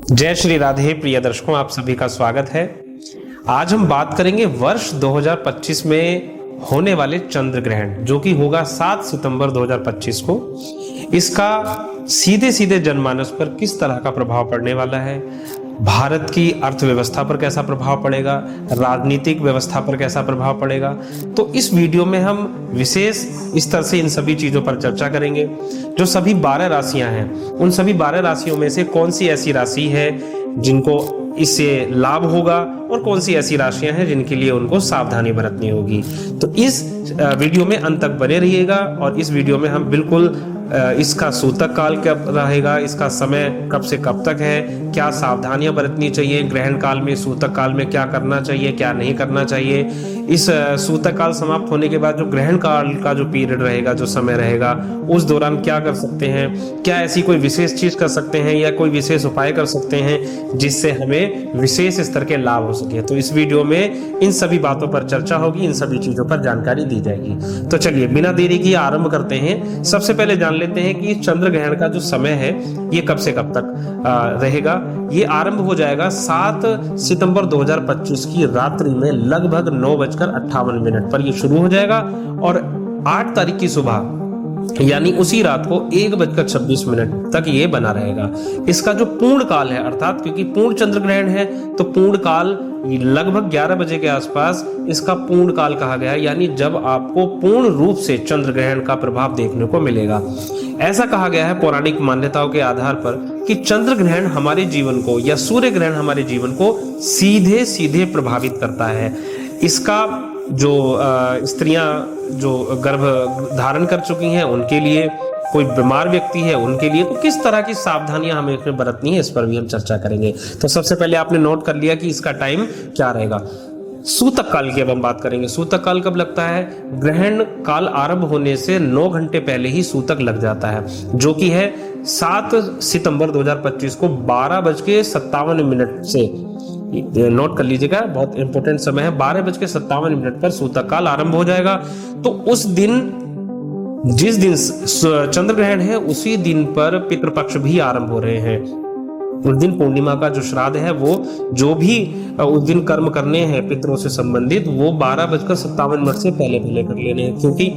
जय श्री राधे। प्रिय दर्शकों, आप सभी का स्वागत है। आज हम बात करेंगे वर्ष 2025 में होने वाले चंद्र ग्रहण, जो कि होगा 7 सितंबर 2025 को। इसका सीधे सीधे जनमानस पर किस तरह का प्रभाव पड़ने वाला है, भारत की अर्थव्यवस्था पर कैसा प्रभाव पड़ेगा, राजनीतिक व्यवस्था पर कैसा प्रभाव पड़ेगा, तो इस वीडियो में हम विशेष स्तर से इन सभी चीजों पर चर्चा करेंगे। जो सभी 12 राशियां हैं, उन सभी 12 राशियों में से कौन सी ऐसी राशि है जिनको इससे लाभ होगा और कौन सी ऐसी राशियां हैं जिनके लिए उनको सावधानी बरतनी होगी। तो इस वीडियो में अंत तक बने रहिएगा और इस वीडियो में हम बिल्कुल इसका सूतक काल कब रहेगा, इसका समय कब से कब तक है, क्या सावधानियां बरतनी चाहिए, ग्रहण काल में, सूतक काल में क्या करना चाहिए, क्या नहीं करना चाहिए, इस सूतक काल समाप्त होने के बाद जो ग्रहण काल का जो पीरियड रहेगा, जो समय रहेगा, उस दौरान क्या कर सकते हैं, क्या ऐसी कोई विशेष चीज कर सकते हैं या कोई विशेष उपाय कर सकते हैं जिससे हमें विशेष स्तर के लाभ हो सके। तो इस वीडियो में इन सभी बातों पर चर्चा होगी, इन सभी चीजों पर जानकारी दी जाएगी। तो चलिए बिना देरी किए आरंभ करते हैं। सबसे पहले जान लेते हैं कि चंद्र ग्रहण का जो समय है ये कब से कब तक रहेगा। ये आरंभ हो जाएगा 7 सितंबर 2025 की रात्रि में लगभग 9:58 पर ये शुरू हो जाएगा और 8 तारीख की सुबह यानी उसी रात को 1:26 तक ये बना रहेगा। इसका जो पूर्ण काल है, अर्थात क्योंकि पूर्ण चंद्र ग्रहण है तो पूर्ण काल लगभग 11 बजे के आसपास इसका पूर्ण काल कहा गया है, यानी जब आपको पूर्ण रूप से चंद्र ग्रहण का प्रभाव देखने को मिलेगा। ऐसा कहा गया है पौराणिक मान्यताओं के आधार पर कि चंद्र ग्रहण हमारे जीवन को या सूर्य ग्रहण हमारे जीवन को सीधे सीधे प्रभावित करता है। इसका जो स्त्रियां जो गर्भ धारण कर चुकी हैं उनके लिए, कोई बीमार व्यक्ति है उनके लिए, तो किस तरह की सावधानियां हमें इसमें बरतनी है, इस पर भी हम चर्चा करेंगे। तो सबसे पहले आपने नोट कर लिया कि इसका टाइम क्या रहेगा। सूतक काल की अब हम बात करेंगे। सूतक काल कब लगता है? ग्रहण काल आरंभ होने से 9 घंटे पहले ही सूतक लग जाता है, जो कि है 7 सितंबर 2025 को 12:57 से। नोट कर लीजिएगा, बहुत इंपॉर्टेंट समय है। 12:57 पर सूतक काल आरंभ हो जाएगा। तो उस दिन, जिस दिन चंद्र ग्रहण है उसी दिन पर पितृपक्ष भी आरंभ हो रहे हैं। उस दिन पूर्णिमा का जो श्राद्ध है, वो जो भी उस दिन कर्म करने हैं पितरों से संबंधित, वो 12:57 से पहले पहले कर लेने हैं, क्योंकि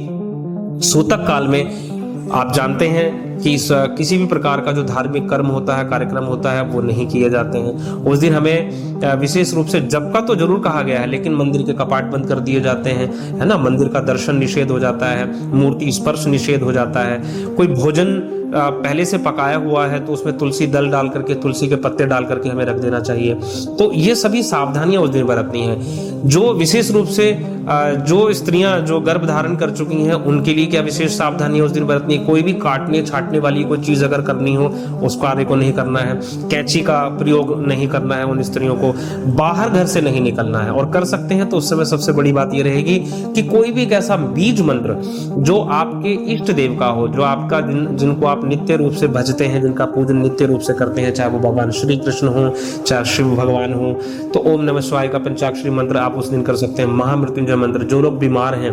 सूतक काल में आप जानते हैं कि किसी भी प्रकार का जो धार्मिक कर्म होता है, कार्यक्रम होता है, वो नहीं किए जाते हैं। उस दिन हमें विशेष रूप से जप का तो जरूर कहा गया है, लेकिन मंदिर के कपाट बंद कर दिए जाते हैं, है ना। मंदिर का दर्शन निषेध हो जाता है, मूर्ति स्पर्श निषेध हो जाता है। कोई भोजन पहले से पकाया हुआ है तो उसमें तुलसी दल डाल करके, तुलसी के पत्ते डाल करके हमें रख देना चाहिए। तो ये सभी सावधानियां उस दिन बरतनी है। जो विशेष रूप से जो स्त्रियां जो गर्भ धारण कर चुकी हैं उनके लिए क्या विशेष सावधानियां उस दिन बरतनी है। कोई भी काटने छाटने वाली कोई चीज अगर करनी हो, उस कार्य को नहीं करना है। कैंची का प्रयोग नहीं करना है उन स्त्रियों को। बाहर घर से नहीं निकलना है, और कर सकते हैं तो उस समय सबसे बड़ी बात यह रहेगी कि कोई भी एक ऐसा बीज मंत्र जो आपके इष्ट देव का हो, जो आपका जिनको आप नित्य रूप से भजते हैं, जिनका पूजन नित्य रूप से करते हैं, चाहे वो भगवान श्री कृष्ण हो, चाहे शिव भगवान हो, तो ओम नमः शिवाय का पंचाक्षरी मंत्र आप उस दिन कर सकते हैं। महामृत्युंजय मंत्र, जो लोग बीमार हैं,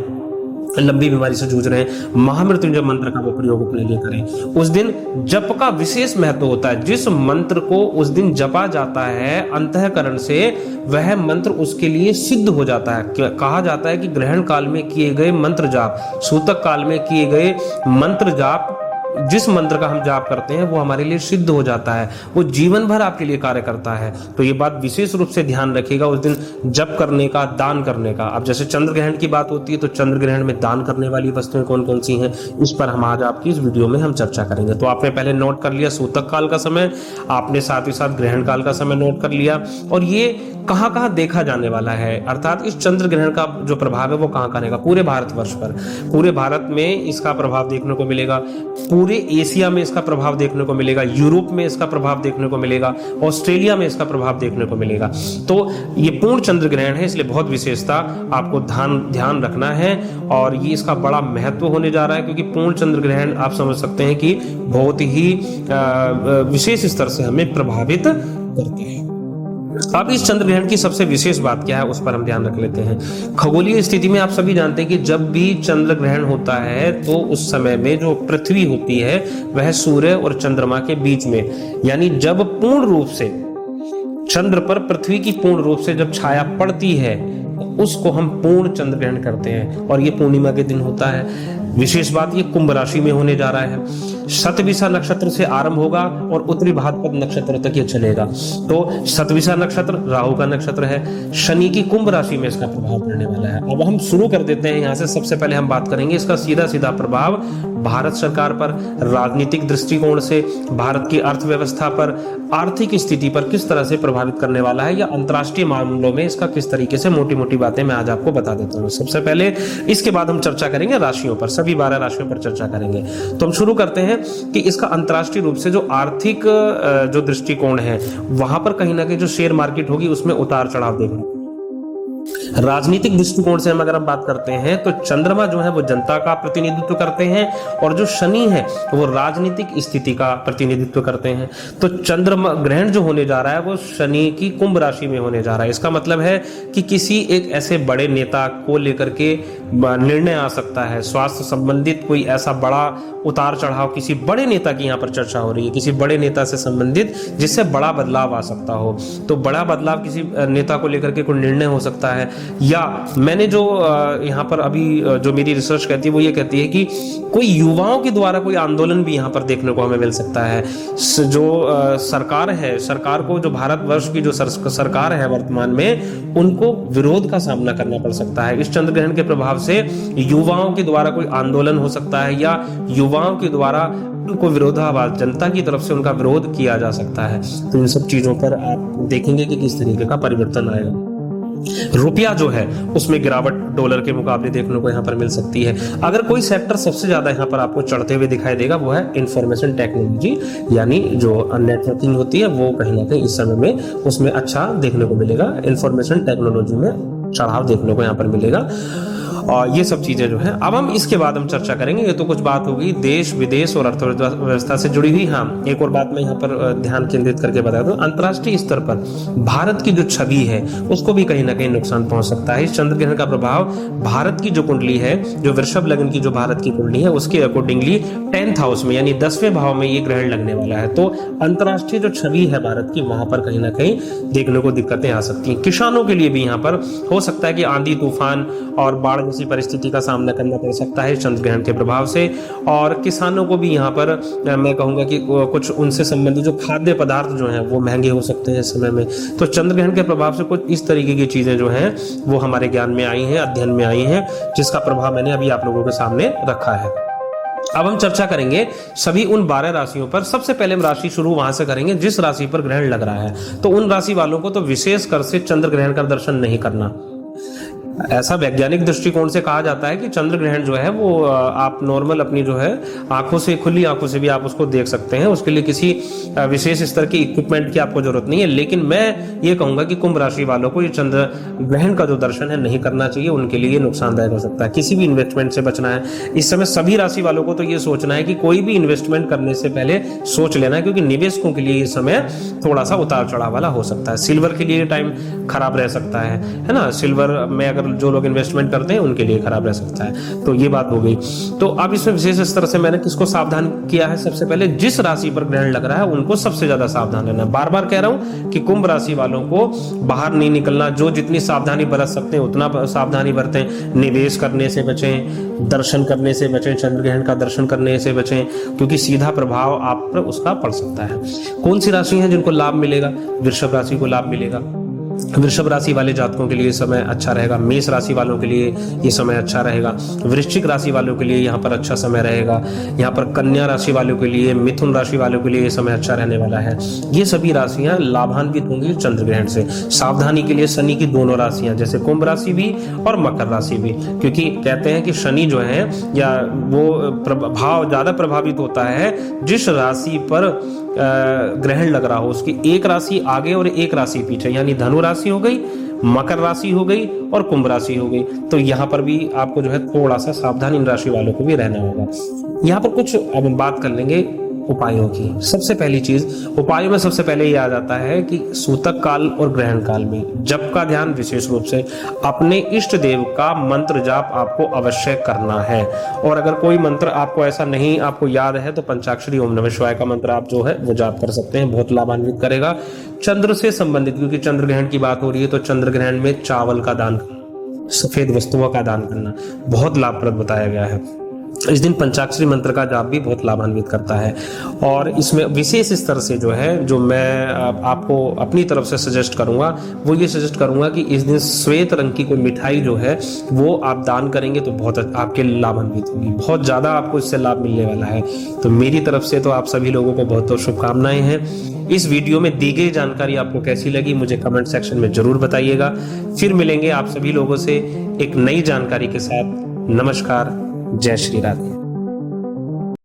लंबी बीमारी से जूझ रहे हैं, महामृत्युंजय मंत्र का वो प्रयोग अपने लिए करें। उस दिन जप का विशेष महत्व होता है। जिस मंत्र को उस दिन जपा जाता है अंतःकरण से, वह मंत्र उसके लिए सिद्ध हो जाता है। कहा जाता है कि ग्रहण काल में किए गए मंत्र जाप, सूतक काल में किए गए मंत्र जाप, जिस मंत्र का हम जाप करते हैं वो हमारे लिए सिद्ध हो जाता है, वो जीवन भर आपके लिए कार्य करता है। तो ये बात विशेष रूप से ध्यान रखिएगा उस दिन जप करने का, दान करने का। अब जैसे चंद्र ग्रहण की बात होती है तो चंद्र ग्रहण में दान करने वाली वस्तुएं कौन कौन सी हैं, इस पर हम आज आपकी इस वीडियो में हम चर्चा करेंगे। तो आपने पहले नोट कर लिया सूतक काल का समय, आपने साथ ही साथ ग्रहण काल का समय नोट कर लिया, और ये कहाँ कहाँ देखा जाने वाला है, अर्थात इस चंद्र ग्रहण का जो प्रभाव है वो कहाँ करेगा। पूरे भारतवर्ष पर, पूरे भारत में इसका प्रभाव देखने को मिलेगा, पूरे एशिया में इसका प्रभाव देखने को मिलेगा, यूरोप में इसका प्रभाव देखने को मिलेगा, ऑस्ट्रेलिया में इसका प्रभाव देखने को मिलेगा। तो ये पूर्ण चंद्र ग्रहण है, इसलिए बहुत विशेषता आपको ध्यान रखना है, और ये इसका बड़ा महत्व होने जा रहा है, क्योंकि पूर्ण चंद्र ग्रहण आप समझ सकते हैं कि बहुत ही विशेष स्तर से हमें प्रभावित करते हैं। अब इस चंद्र ग्रहण की सबसे विशेष बात क्या है, उस पर हम ध्यान रख लेते हैं। खगोलीय स्थिति में आप सभी जानते हैं कि जब भी चंद्र ग्रहण होता है तो उस समय में जो पृथ्वी होती है वह सूर्य और चंद्रमा के बीच में, यानी जब पूर्ण रूप से चंद्र पर पृथ्वी की पूर्ण रूप से जब छाया पड़ती है उसको हम पूर्ण चंद्र ग्रहण करते हैं, और ये पूर्णिमा के दिन होता है। विशेष बात ये कुंभ राशि में होने जा रहा है। शतभिषा नक्षत्र से आरंभ होगा और उत्तरी भाद्रपद नक्षत्र तक ये चलेगा। तो शतभिषा नक्षत्र राहु का नक्षत्र है, शनि की कुंभ राशि में इसका प्रभाव पड़ने वाला है। अब हम शुरू कर देते हैं यहाँ से। सबसे पहले हम बात करेंगे इसका सीधा सीधा प्रभाव भारत सरकार पर, राजनीतिक दृष्टिकोण से भारत की अर्थव्यवस्था पर, आर्थिक स्थिति पर किस तरह से प्रभावित करने वाला है, या अंतर्राष्ट्रीय मामलों में इसका किस तरीके से मोटी मोटी बातें मैं आज आपको बता देता हूँ सबसे पहले। इसके बाद हम चर्चा करेंगे राशियों पर, सभी 12 राशियों पर चर्चा करेंगे। तो हम शुरू करते हैं कि इसका अंतर्राष्ट्रीय रूप से जो आर्थिक जो दृष्टिकोण है वहां पर कहीं ना कहीं जो शेयर मार्केट होगी उसमें उतार चढ़ाव देगा। राजनीतिक दृष्टिकोण से हम अगर हम बात करते हैं तो चंद्रमा जो है वो जनता का प्रतिनिधित्व करते हैं, और जो शनि है वो राजनीतिक स्थिति का प्रतिनिधित्व करते हैं। तो चंद्रमा ग्रहण जो होने जा रहा है वो शनि की कुंभ राशि में होने जा रहा है। इसका मतलब है कि किसी एक ऐसे बड़े नेता को लेकर के निर्णय आ सकता है, स्वास्थ्य संबंधित कोई ऐसा बड़ा उतार चढ़ाव, किसी बड़े नेता की यहाँ पर चर्चा हो रही है, किसी बड़े नेता से संबंधित जिससे बड़ा बदलाव आ सकता हो। तो बड़ा बदलाव किसी नेता को लेकर के कोई निर्णय हो सकता है, या मैंने जो यहाँ पर अभी जो मेरी रिसर्च कहती है वो ये कहती है कि कोई युवाओं के द्वारा कोई आंदोलन भी यहाँ पर देखने को हमें मिल सकता है। जो सरकार है, सरकार को, जो भारतवर्ष की जो सरकार है वर्तमान में, उनको विरोध का सामना करना पड़ सकता है। इस चंद्र ग्रहण के प्रभाव से युवाओं के द्वारा कोई आंदोलन हो सकता है, या युवाओं के द्वारा उनको विरोधाभास, जनता की तरफ से उनका विरोध किया जा सकता है। तो इन सब चीजों पर आप देखेंगे कि किस तरीके का परिवर्तन आएगा। रुपया जो है उसमें गिरावट डॉलर के मुकाबले देखने को यहाँ पर मिल सकती है। अगर कोई सेक्टर सबसे ज्यादा यहाँ पर आपको चढ़ते हुए दिखाई देगा वो है इंफॉर्मेशन टेक्नोलॉजी, यानी जो नेटवर्किंग होती है वो कहीं ना कहीं इस समय में उसमें अच्छा देखने को मिलेगा। इंफॉर्मेशन टेक्नोलॉजी में चढ़ाव देखने को यहाँ पर मिलेगा, और ये सब चीजें जो है। अब हम इसके बाद हम चर्चा करेंगे। ये तो कुछ बात होगी देश विदेश और अर्थव्यवस्था से जुड़ी हुई। हाँ, एक और बात मैं यहाँ पर ध्यान केंद्रित करके बता दूं, अंतर्राष्ट्रीय स्तर पर भारत की जो छवि है उसको भी कहीं ना कहीं नुकसान पहुंच सकता है। इस चंद्र ग्रहण का प्रभाव भारत की जो कुंडली है, जो वृषभ लग्न की जो भारत की कुंडली है, उसके अकॉर्डिंगली 10th हाउस में यानी 10वें भाव में ये ग्रहण लगने वाला है। तो अंतर्राष्ट्रीय जो छवि है भारत की, वहां पर कहीं ना कहीं देखने को दिक्कतें आ सकती हैं। किसानों के लिए भी यहाँ पर हो सकता है कि आंधी तूफान और बाढ़ जैसी परिस्थिति का सामना करना पड़ सकता है चंद्र ग्रहण के प्रभाव से। और किसानों को भी यहाँ पर मैं कहूंगा कि कुछ उनसे संबंधित जो खाद्य पदार्थ जो हैं वो महंगे हो सकते हैं इस समय में। तो चंद्र ग्रहण के प्रभाव से कुछ इस तरीके की चीजें जो हैं वो हमारे ज्ञान में आई हैं, अध्ययन में आई हैं, जिसका प्रभाव मैंने अभी आप लोगों के सामने रखा है। अब हम चर्चा करेंगे सभी उन 12 राशियों पर। सबसे पहले हम राशि शुरू वहां से करेंगे जिस राशि पर ग्रहण लग रहा है। तो उन राशि वालों को तो विशेष कर से चंद्र ग्रहण का दर्शन नहीं करना। ऐसा वैज्ञानिक दृष्टिकोण से कहा जाता है कि चंद्र ग्रहण जो है वो आप नॉर्मल अपनी जो है आंखों से, खुली आंखों से भी आप उसको देख सकते हैं। उसके लिए किसी विशेष स्तर के इक्विपमेंट की आपको जरूरत नहीं है। लेकिन मैं ये कहूंगा कि कुंभ राशि वालों को ये चंद्र ग्रहण का जो दर्शन है नहीं करना चाहिए। उनके लिए ये नुकसानदायक हो सकता है। किसी भी इन्वेस्टमेंट से बचना है इस समय। सभी राशि वालों को तो ये सोचना है कि कोई भी इन्वेस्टमेंट करने से पहले सोच लेना है, क्योंकि निवेशकों के लिए ये समय थोड़ा सा उतार चढ़ाव वाला हो सकता है। सिल्वर के लिए टाइम खराब रह सकता है ना। सिल्वर में अगर जो लोग इन्वेस्टमेंट करते हैं उनके लिए खराब रह सकता है। तो ये बात हो गई। तो अब इसमें विशेष स्तर से मैंने किसको सावधान किया है, सबसे पहले जिस राशि पर ग्रहण लग रहा है उनको सबसे ज्यादा सावधान रहना। बार बार कह रहा हूं कि कुंभ राशि वालों को बाहर नहीं निकलना। जो जितनी सावधानी बरत सकते हैं उतना सावधानी बरतें। निवेश करने से बचें, दर्शन करने से बचें, चंद्र ग्रहण का दर्शन करने से बचें, क्योंकि सीधा प्रभाव आप पर उसका पड़ सकता है। कौन सी राशि है जिनको लाभ मिलेगा? वृषभ राशि को लाभ मिलेगा। वृषभ राशि वाले जातकों के लिए समय अच्छा रहेगा। मेष राशि वालों के लिए ये समय अच्छा रहेगा। वृश्चिक राशि वालों के लिए यहाँ पर अच्छा समय रहेगा। यहाँ पर कन्या राशि वालों के लिए, मिथुन राशि वालों के लिए ये समय अच्छा रहने वाला है। ये सभी राशियां लाभान्वित होंगी चंद्र ग्रहण से। सावधानी के लिए शनि की दोनों राशियां, जैसे कुंभ राशि भी और मकर राशि भी, क्योंकि कहते हैं कि शनि जो है या वो भाव ज्यादा प्रभावित होता है जिस राशि पर ग्रहण लग रहा हो उसकी एक राशि आगे और एक राशि पीछे, यानी धनु राशि हो गई, मकर राशि हो गई और कुंभ राशि हो गई। तो यहाँ पर भी आपको जो है थोड़ा सा सावधान इन राशि वालों को भी रहना होगा। यहाँ पर कुछ अब हम बात कर लेंगे उपायों की। सबसे पहली चीज, उपायों में सबसे पहले ये आ जाता है कि सूतक काल और ग्रहण काल में जप का ध्यान विशेष रूप से अपने इष्ट देव का मंत्र जाप आपको अवश्य करना है। और अगर कोई मंत्र आपको ऐसा नहीं आपको याद है तो पंचाक्षरी ओम नमः शिवाय का मंत्र आप जो है वो जाप कर सकते हैं, बहुत लाभान्वित करेगा। चंद्र से संबंधित, क्योंकि चंद्र ग्रहण की बात हो रही है, तो चंद्र ग्रहण में चावल का दान, सफेद वस्तुओं का दान करना बहुत लाभप्रद बताया गया है। इस दिन पंचाक्षरी मंत्र का जाप भी बहुत लाभान्वित करता है। और इसमें विशेष स्तर से जो है, जो मैं आपको अपनी तरफ से सजेस्ट करूंगा, वो ये सजेस्ट करूंगा कि इस दिन श्वेत रंग की कोई मिठाई जो है वो आप दान करेंगे तो बहुत आपके लाभान्वित होगी, बहुत ज़्यादा आपको इससे लाभ मिलने वाला है। तो मेरी तरफ से तो आप सभी लोगों को बहुत बहुत शुभकामनाएं हैं। इस वीडियो में दी गई जानकारी आपको कैसी लगी मुझे कमेंट सेक्शन में जरूर बताइएगा। फिर मिलेंगे आप सभी लोगों से एक नई जानकारी के साथ। नमस्कार, जय श्री राधे।